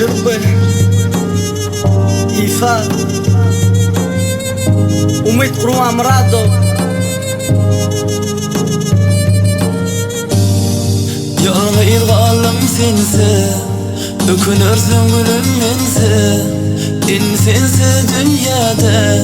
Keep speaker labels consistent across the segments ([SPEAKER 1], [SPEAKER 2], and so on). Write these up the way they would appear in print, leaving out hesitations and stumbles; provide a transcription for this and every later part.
[SPEAKER 1] tecrübe İfa Umut Kurwan Muradov
[SPEAKER 2] Yolga ilgalım sense Ökünürsün gülüm mense İnsense dünyada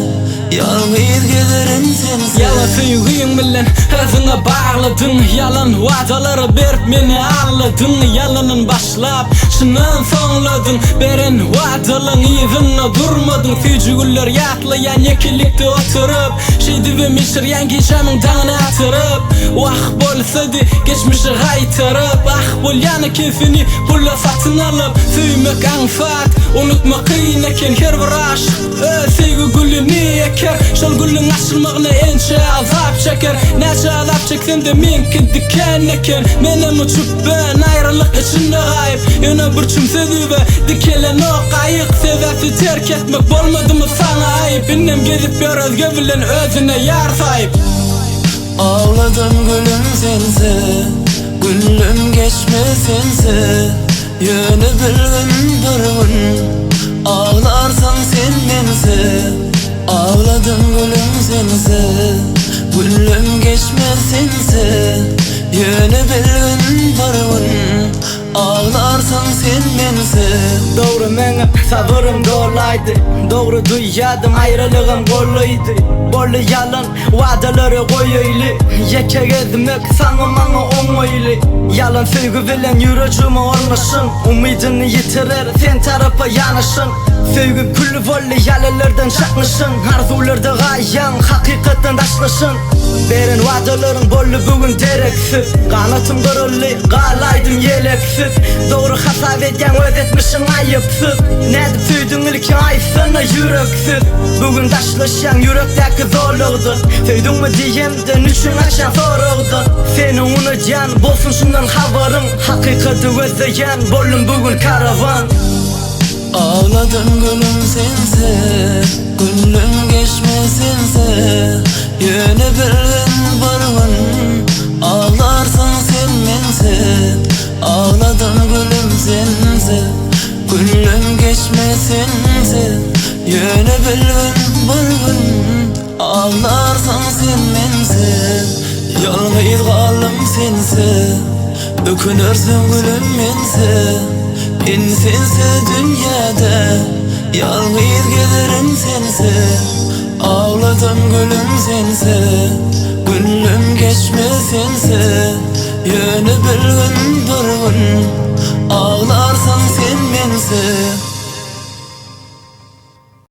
[SPEAKER 2] Yalgıyız gelirim sense
[SPEAKER 3] Yalan sevgiyim bilen özüne bağladın. Yalan vadaları berip meni ağladın. Yalanın başlap şunun sonladın. Beren vadalın izine durmadın. Fücügüller yatlayan yekilikte oturup Şeydi ve mişir yan gecemın dağını atırıp Vah bolsaydı geçmişi gaytarıp Ah bol yana keyfini pulla satın alıp Söymek anfat unutma kıyın eken her bir aşk Sevgi gülünü eker Şol gülün açılmağına ençe azap çeker Neçe azap çeksem de minki diken eken Menem uçup ben ayrılık içinde gayip Yana bir çümsedi ve dikelen o kayık Sebebi terk etmek bolmadı mı sana ayıp Innem gezip bir özge bilen özüne yar sahip
[SPEAKER 2] Ağladım gülüm sense Gülüm geçme sense Yönü bilgin durgun Ağlarsan sen mense Ağladım gülüm sense Gülüm geçme sense Yönü bilgin durgun Ağlarsan sen mense
[SPEAKER 1] Doğru mene sabırım dolaydı Doğru duyyadım ayrılığım kolluydu Bollu yalan vadaları koyuylu Yeke gezmek sana bana onuylu Yalan sevgi bilen yürücümü olmuşsun Umidini yitirir sen tarafa yanışın Sevgi kulü bollu yalanlardan çakmışsın Arzularda gayan hakikatten taşlısın Beren vadaların bollu bugün dereksiz Kanatım kırıllı qalaydım yeleksiz Doğru hasap eden ödetmişsin ayıpsız Nedip süydün ilki aysana yüreksiz Bugün taşlaşan yürekteki zorluğdu Süydün mü diyemden üçün açan soruğdu Seni unucan bolsun şundan havarım Hakikati özleyen bollum bugün karavan
[SPEAKER 2] Ağladım gülüm sense Gülüm geçme sense Yönü bilgin varın Ağlarsan sen mense Ağladım gülüm sense Gülüm geçme sense Yönü bilgin varın Ağlarsan sen mense Yalgıyız galım sense Ökünürsün gülüm mense İnsense dünyada Yalgıyız gelirim sense Ağladım gülüm sense Gülüm geçme sense Yönü bilgin durgun Ağlar